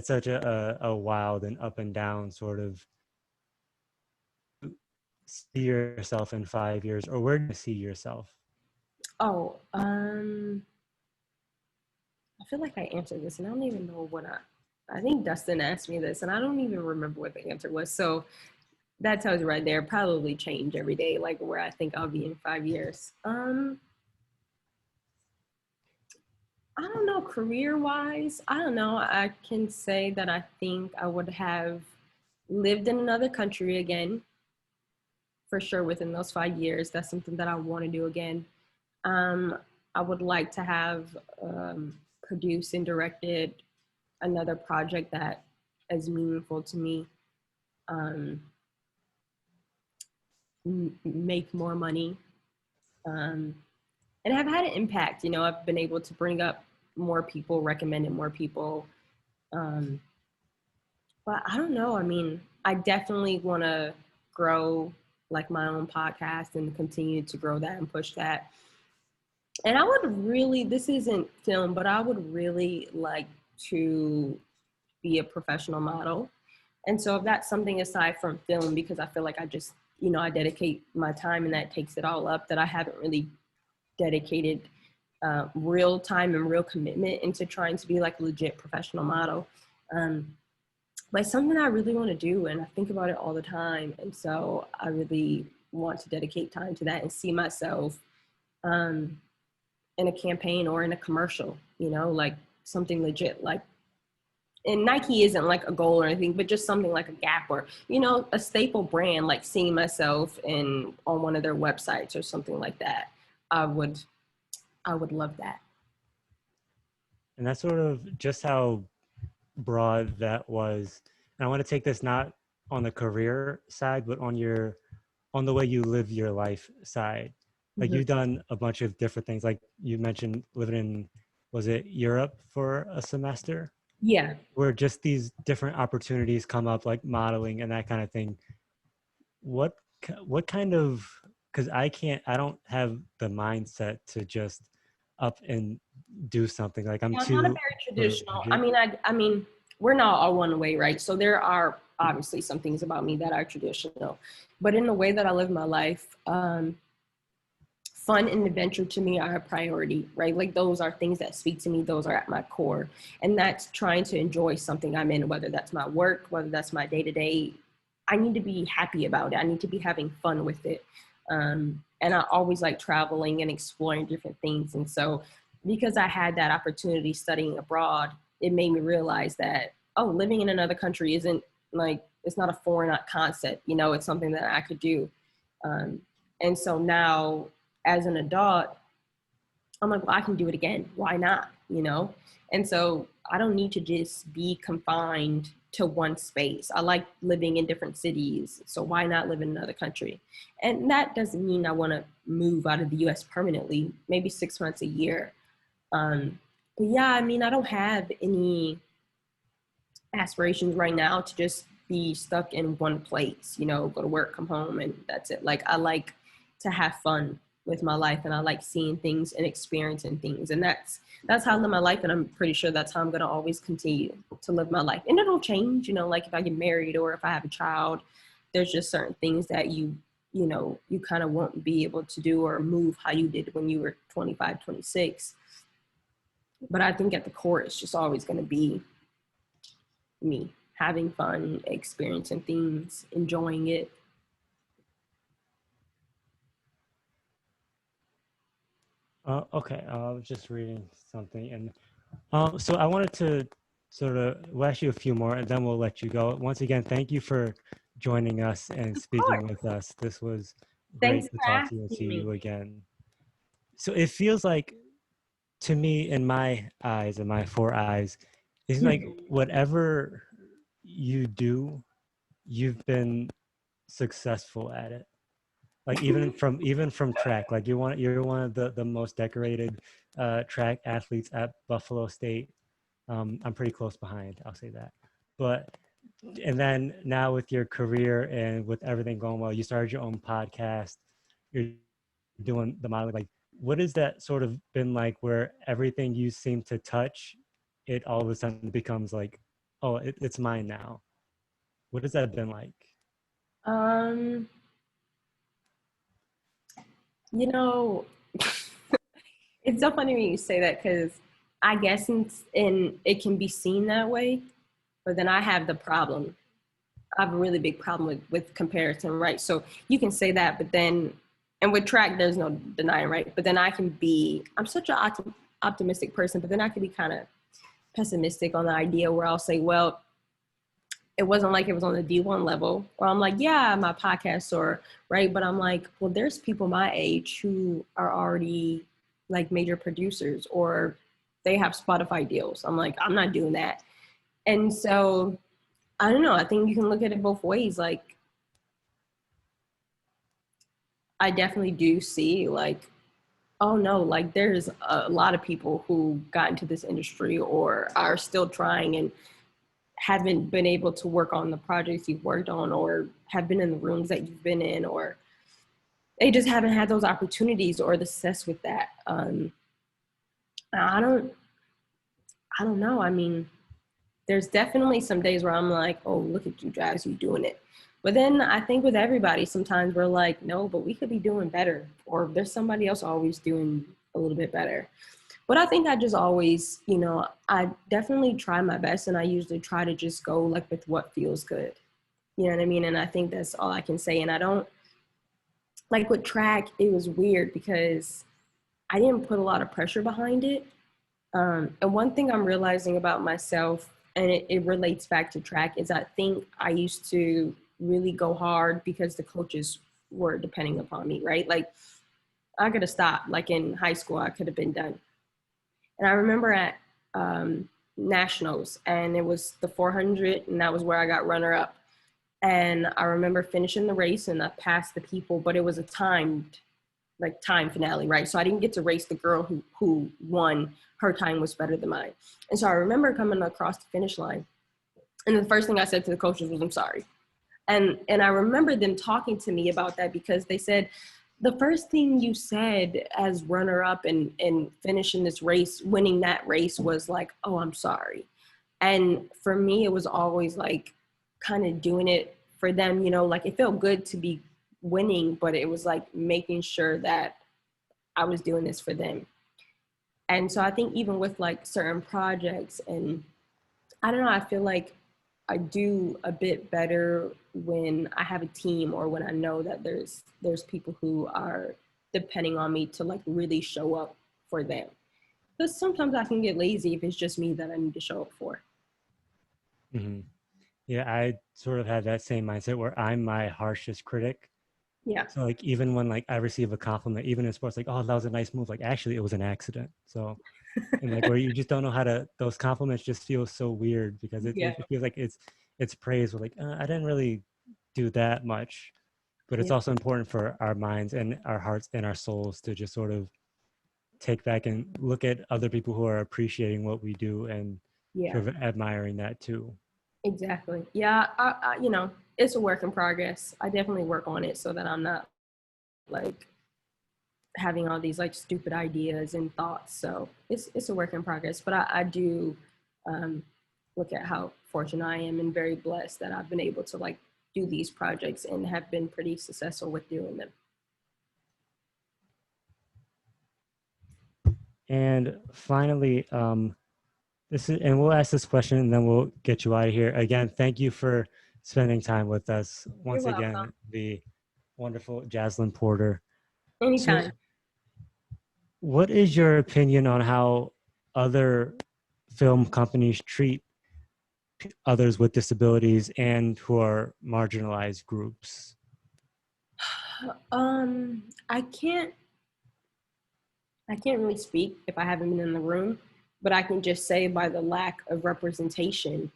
S3: such a wild and up and down sort of see yourself in 5 years, or where do you see yourself?
S2: Oh, I feel like I answered this and I don't even know I think Dustin asked me this and I don't even remember what the answer was. So that tells you right there, probably change every day, like where I think I'll be in 5 years. I don't know, career-wise, I don't know. I can say that I think I would have lived in another country again, for sure within those 5 years. That's something that I want to do again. I would like to have produced and directed another project that is meaningful to me. Make more money, and have had an impact. You know, I've been able to bring up more people, recommended more people. But I don't know. I mean, I definitely want to grow like my own podcast and continue to grow that and push that. And I would really, this isn't film, but I would really like to be a professional model. And so if that's something aside from film, because I feel like I just, you know, I dedicate my time and that takes it all up, that I haven't really dedicated real time and real commitment into trying to be like a legit professional model. But it's something I really want to do and I think about it all the time. And so I really want to dedicate time to that and see myself in a campaign or in a commercial, you know, like something legit, like, and Nike isn't like a goal or anything, but just something like a Gap or, you know, a staple brand, like seeing myself on one of their websites or something like that. I would love that.
S3: And that's sort of just how broad that was. And I want to take this not on the career side, but on the way you live your life side. Like you've done a bunch of different things. Like you mentioned living in, was it Europe for a semester?
S2: Yeah.
S3: Where just these different opportunities come up, like modeling and that kind of thing. What kind of, because I don't have the mindset to just up and do something. Like I'm too.
S2: Not a very traditional. I mean, we're not all one way, right? So there are obviously some things about me that are traditional, but in the way that I live my life, fun and adventure to me are a priority, right? Like those are things that speak to me. Those are at my core. And that's trying to enjoy something I'm in, whether that's my work, whether that's my day-to-day. I need to be happy about it. I need to be having fun with it. And I always like traveling and exploring different things. And so because I had that opportunity studying abroad, it made me realize that, oh, living in another country isn't like, it's not a foreign concept, you know, it's something that I could do. And so now as an adult, I'm like, well, I can do it again. Why not? You know? And so I don't need to just be confined to one space. I like living in different cities. So why not live in another country? And that doesn't mean I want to move out of the US permanently, maybe 6 months, a year. But yeah, I mean, I don't have any aspirations right now to just be stuck in one place, you know, go to work, come home, and that's it. Like, I like to have fun with my life, and I like seeing things and experiencing things. And that's how I live my life. And I'm pretty sure that's how I'm going to always continue to live my life. And it'll change, you know, like if I get married or if I have a child, there's just certain things that you know, you kind of won't be able to do or move how you did when you were 25, 26. But I think at the core, it's just always going to be me having fun, experiencing things, enjoying it.
S3: Okay, I was just reading something, and so I wanted to sort of we'll ask you a few more, and then we'll let you go. Once again, thank you for joining us and
S2: Of
S3: speaking
S2: course.
S3: with us. This was
S2: Thanks
S3: great to
S2: for
S3: talk to you and see
S2: asking me.
S3: you again. So it feels like, to me, in my eyes, in my four eyes, it's like whatever you do, you've been successful at it. Like even from track, like you're one of the most decorated track athletes at Buffalo State. I'm pretty close behind, I'll say that. But and then now with your career and with everything going well, you started your own podcast. You're doing the modeling. Like, what has that sort of been like, where everything you seem to touch, it all of a sudden becomes like, oh, it's mine now. What has that been like?
S2: Um, you know, it's so funny when you say that, because I guess in it can be seen that way, but then I have the problem. I have a really big problem with comparison, right? So you can say that, but then, and with track, there's no denying, right? But then I'm such an optimistic person, but then I can be kind of pessimistic on the idea where I'll say, well, it wasn't like it was on the D1 level, or I'm like, yeah, my podcast, or right. But I'm like, well, there's people my age who are already like major producers, or they have Spotify deals. I'm like, I'm not doing that. And so I don't know. I think you can look at it both ways. Like, I definitely do see like, oh no, like there's a lot of people who got into this industry or are still trying and haven't been able to work on the projects you've worked on, or have been in the rooms that you've been in, or they just haven't had those opportunities or the success with that. I don't, I don't know. I mean, there's definitely some days where I'm like, oh, look at you, Jazz, you doing it. But then I think with everybody, sometimes we're like, no, but we could be doing better, or there's somebody else always doing a little bit better. But I think I just always, you know, I definitely try my best, and I usually try to just go like with what feels good. You know what I mean? And I think that's all I can say. And I don't, like with track, it was weird because I didn't put a lot of pressure behind it. And one thing I'm realizing about myself, and it relates back to track, is I think I used to really go hard because the coaches were depending upon me, right? Like, I could have stopped. Like in high school, I could have been done. And I remember at nationals, and it was the 400, and that was where I got runner up. And I remember finishing the race, and I passed the people, but it was a timed, like time finale, right? So I didn't get to race the girl who won. Her time was better than mine. And so I remember coming across the finish line, and the first thing I said to the coaches was, I'm sorry. And I remember them talking to me about that, because they said, the first thing you said as runner up and finishing this race, winning that race, was like, oh, I'm sorry. And for me, it was always like kind of doing it for them, you know, like it felt good to be winning, but it was like making sure that I was doing this for them. And so I think even with like certain projects, and I don't know, I feel like I do a bit better when I have a team, or when I know that there's people who are depending on me to like really show up for them. Because sometimes I can get lazy if it's just me that I need to show up for.
S3: Hmm. Yeah, I sort of have that same mindset where I'm my harshest critic.
S2: Yeah.
S3: So like even when like I receive a compliment, even in sports, like, oh, that was a nice move. Like actually it was an accident. So and like where you just don't know how to, those compliments just feel so weird because
S2: Yeah.
S3: it feels like it's praise. We're like, I didn't really do that much. But it's
S2: Yeah.
S3: also important for our minds and our hearts and our souls to just sort of take back and look at other people who are appreciating what we do and
S2: Yeah.
S3: sort of admiring that too.
S2: Exactly. Yeah. It's a work in progress. I definitely work on it so that I'm not like having all these like stupid ideas and thoughts. So it's a work in progress. But I do um, look at how fortunate I am and very blessed that I've been able to like do these projects and have been pretty successful with doing them.
S3: And finally, and we'll ask this question and then we'll get you out of here. Again, thank you for spending time with us.
S2: You're
S3: Once
S2: welcome.
S3: again, the wonderful Jazlyn Porter. So,
S2: Anytime.
S3: what is your opinion on how other film companies treat others with disabilities and who are marginalized groups?
S2: I can't really speak if I haven't been in the room, but I can just say by the lack of representation,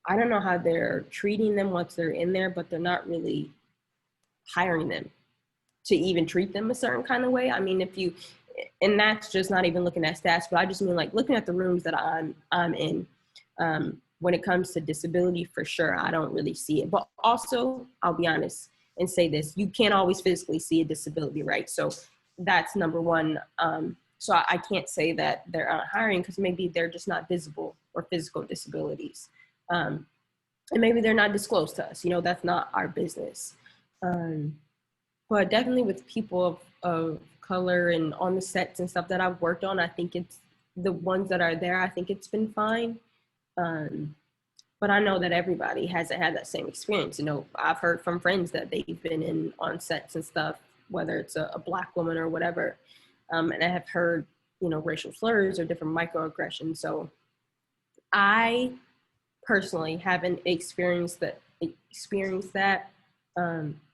S2: I don't know how they're treating them once they're in there, but they're not really hiring them to even treat them a certain kind of way. I mean, and that's just not even looking at stats, but I just mean like looking at the rooms that I'm in. When it comes to disability, for sure, I don't really see it. But also, I'll be honest and say this: you can't always physically see a disability, right? So that's number one. So I can't say that they're not hiring because maybe they're just not visible or physical disabilities. And maybe they're not disclosed to us. That's not our business. But definitely with people of color and on the sets and stuff that I've worked on, I think it's the ones that are there, I think it's been fine. But I know that everybody hasn't had that same experience. I've heard from friends that they've been in on sets and stuff, whether it's a Black woman or whatever. And I have heard, racial slurs or different microaggressions. So I personally haven't experienced that.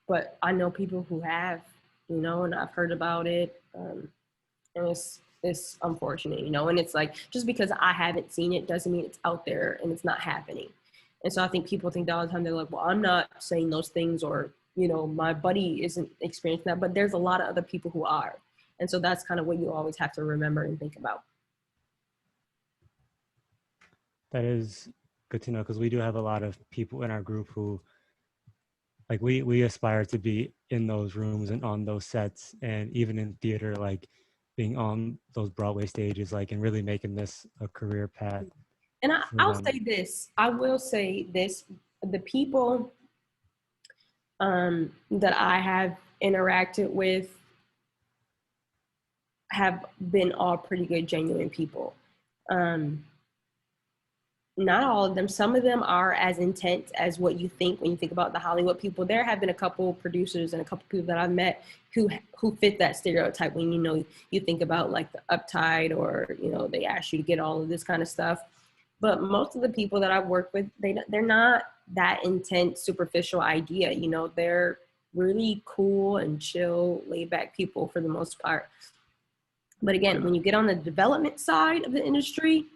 S2: But I know people who have, and I've heard about it. And it's unfortunate, and it's like, just because I haven't seen it doesn't mean it's out there and it's not happening. And so I think people think that all the time. They're like, well, I'm not saying those things, or, my buddy isn't experiencing that, but there's a lot of other people who are. And so that's kind of what you always have to remember and think about.
S3: That is good to know because we do have a lot of people in our group who, like, we aspire to be in those rooms and on those sets and even in theater, like being on those Broadway stages, like, and really making this a career path
S2: And
S3: for
S2: I
S3: them.
S2: will say this, the people that I have interacted with have been all pretty good, genuine people. Not all of them. Some of them are as intense as what you think when you think about the Hollywood people. There have been a couple producers and a couple people that I've met who fit that stereotype when you think about like the uptight, or they ask you to get all of this kind of stuff. But most of the people that I've worked with, they're not that intense, superficial idea. They're really cool and chill, laid back people for the most part. But again, when you get on the development side of the industry,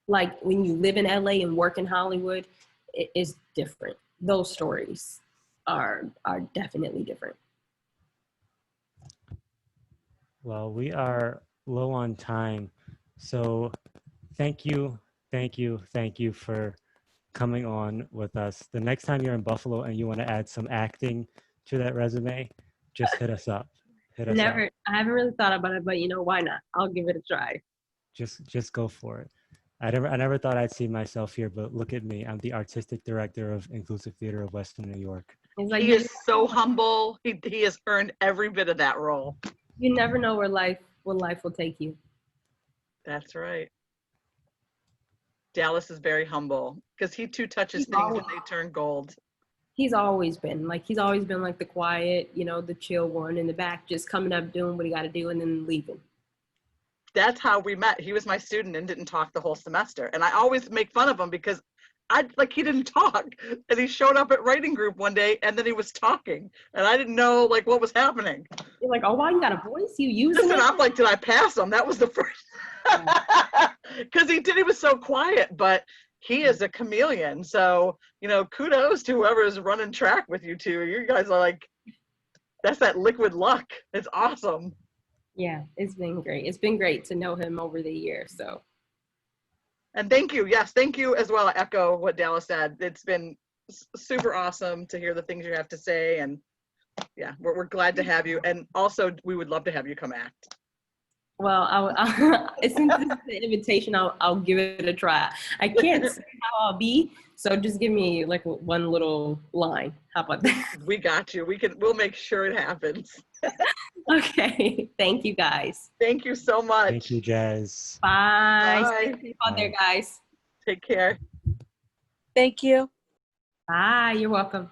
S2: like when you live in LA and work in Hollywood, it is different. Those stories are definitely different.
S3: Well, we are low on time. So thank you for coming on with us. The next time you're in Buffalo and you want to add some acting to that resume, just hit us up.
S2: I haven't really thought about it, but why not? I'll give it a try.
S3: Just go for it. I never thought I'd see myself here, but look at me. I'm the artistic director of Inclusive Theater of Western New York.
S2: It's like
S1: He is so humble. He has earned every bit of that role.
S2: you never know where life will take you.
S1: That's right. Dallas is very humble because he too touches things and they turn gold.
S2: He's always been like the quiet, the chill one in the back, just coming up, doing what he got to do, and then leaving.
S1: That's how we met. He was my student and didn't talk the whole semester. And I always make fun of him because he didn't talk, and he showed up at writing group one day, and then he was talking, and I didn't know like what was happening.
S2: You're like, oh wow, you got a voice, you using
S1: Listen,
S2: it?
S1: I'm like, did I pass him? That was the first, because he was so quiet, but he is a chameleon. So kudos to whoever's running track with you two. You guys are like, that's that liquid luck. It's awesome.
S2: Yeah, it's been great. It's been great to know him over the years. So.
S1: And thank you. Yes, thank you as well. I echo what Dallas said. It's been super awesome to hear the things you have to say. And yeah, we're glad to have you. And also, we would love to have you come act.
S2: Well, since this is an invitation, I'll give it a try. I can't say how I'll be, so just give me like one little line. How about that?
S1: We got you. We'll make sure it happens.
S2: Okay. Thank you, guys.
S1: Thank you so much.
S3: Thank you, Jazz.
S2: Bye.
S1: Bye.
S2: Stay safe out there, guys.
S1: Take care.
S4: Thank you.
S2: Bye. You're welcome.